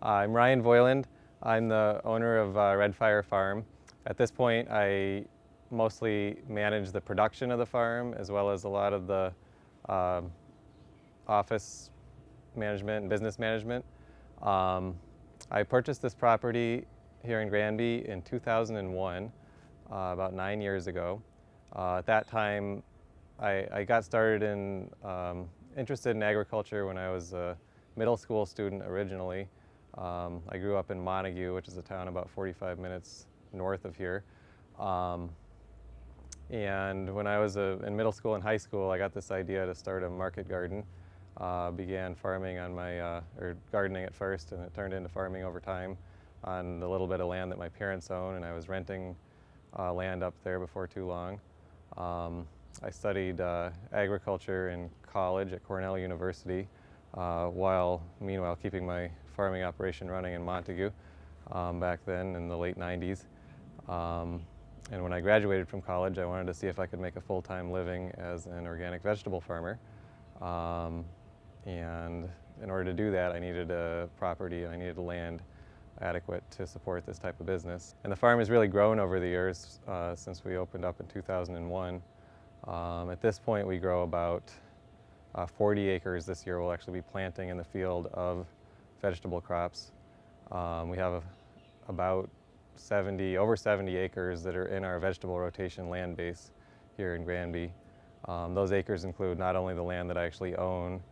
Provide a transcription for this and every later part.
I'm Ryan Voiland. I'm the owner of Red Fire Farm. At this point, I mostly manage the production of the farm as well as a lot of the office management and business management. I purchased this property here in Granby in 2001, about 9 years ago. At that time, I got started in interested in agriculture when I was a middle school student originally. I grew up in Montague, which is a town about 45 minutes north of here. And when I was in middle school and high school, I got this idea to start a market garden. Began farming on my, or gardening at first, and it turned into farming over time on the little bit of land that my parents own, and I was renting land up there before too long. I studied agriculture in college at Cornell University, while meanwhile keeping my farming operation running in Montague back then in the late 90s. And when I graduated from college, I wanted to see if I could make a full-time living as an organic vegetable farmer. And in order to do that, I needed a property, I needed land adequate to support this type of business. And the farm has really grown over the years since we opened up in 2001. At this point, we grow about 40 acres this year. We'll actually be planting in the field of vegetable crops. We have about over 70 acres that are in our vegetable rotation land base here in Granby. Those acres include not only the land that I actually own,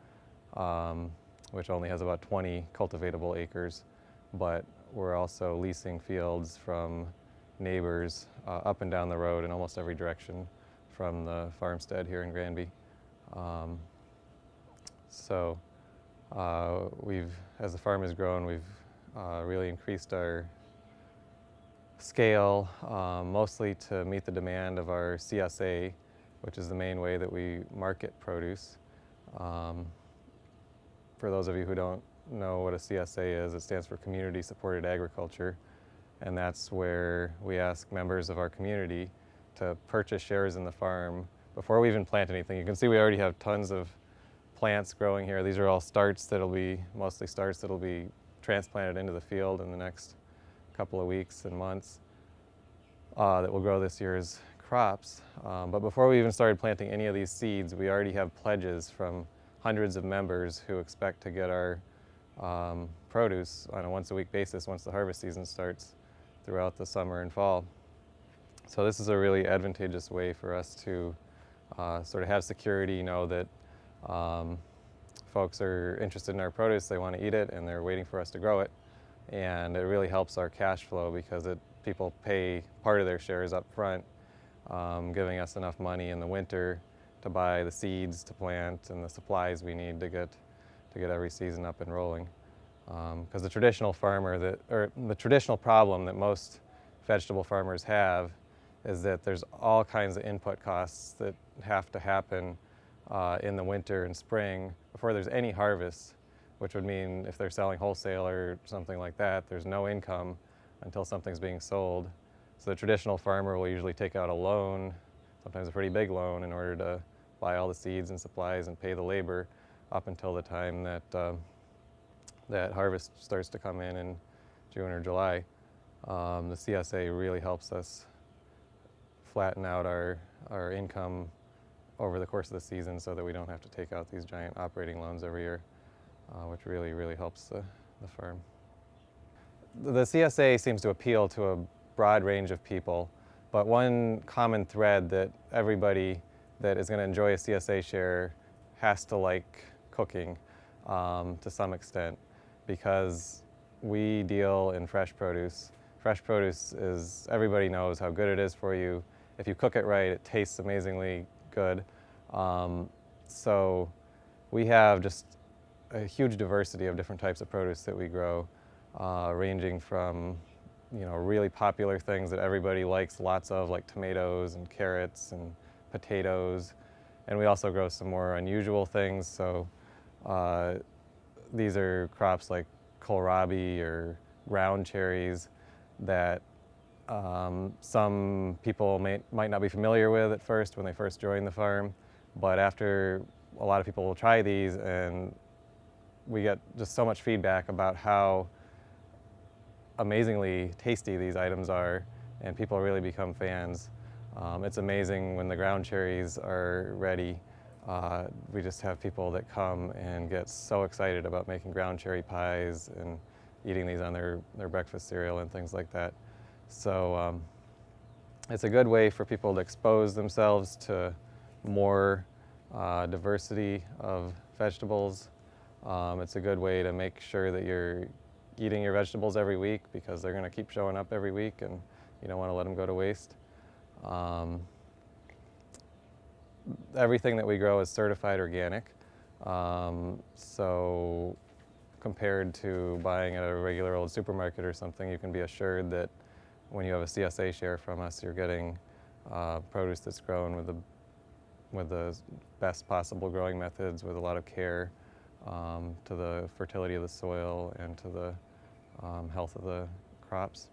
which only has about 20 cultivatable acres, but we're also leasing fields from neighbors up and down the road in almost every direction from the farmstead here in Granby. As the farm has grown, we've really increased our scale, mostly to meet the demand of our CSA, which is the main way that we market produce. For those of you who don't know what a CSA is, it stands for Community Supported Agriculture, and that's where we ask members of our community to purchase shares in the farm before we even plant anything. You can see we already have tons of plants growing here. These are all mostly starts that'll be transplanted into the field in the next couple of weeks and months that will grow this year's crops. But before we even started planting any of these seeds, we already have pledges from hundreds of members who expect to get our produce on a once-a-week basis once the harvest season starts throughout the summer and fall. So this is a really advantageous way for us to sort of have security, know that folks are interested in our produce, they want to eat it, and they're waiting for us to grow it. And it really helps our cash flow because people pay part of their shares up front, giving us enough money in the winter to buy the seeds to plant and the supplies we need to get every season up and rolling. Because the traditional problem that most vegetable farmers have is that there's all kinds of input costs that have to happen in the winter and spring before there's any harvest, which would mean if they're selling wholesale or something like that, there's no income until something's being sold. So the traditional farmer will usually take out a loan, sometimes a pretty big loan, in order to buy all the seeds and supplies and pay the labor up until the time that that harvest starts to come in June or July. The CSA really helps us flatten out our income over the course of the season so that we don't have to take out these giant operating loans every year, which really, really helps the farm. The CSA seems to appeal to a broad range of people, but one common thread that everybody that is going to enjoy a CSA share has to like cooking to some extent, because we deal in fresh produce. Fresh produce is, everybody knows how good it is for you. If you cook it right, it tastes amazingly good. So we have just a huge diversity of different types of produce that we grow, ranging from really popular things that everybody likes lots of, like tomatoes and carrots and potatoes. And we also grow some more unusual things. So these are crops like kohlrabi or ground cherries that some people might not be familiar with at first when they first join the farm. But after a lot of people will try these, and we get just so much feedback about how amazingly tasty these items are, and people really become fans. It's amazing when the ground cherries are ready. We just have people that come and get so excited about making ground cherry pies and eating these on their breakfast cereal and things like that. So it's a good way for people to expose themselves to more diversity of vegetables. It's a good way to make sure that you're eating your vegetables every week, because they're going to keep showing up every week and you don't want to let them go to waste. Everything that we grow is certified organic. So compared to buying at a regular old supermarket or something, you can be assured that when you have a CSA share from us, you're getting produce that's grown with the best possible growing methods, with a lot of care to the fertility of the soil and to the health of the crops.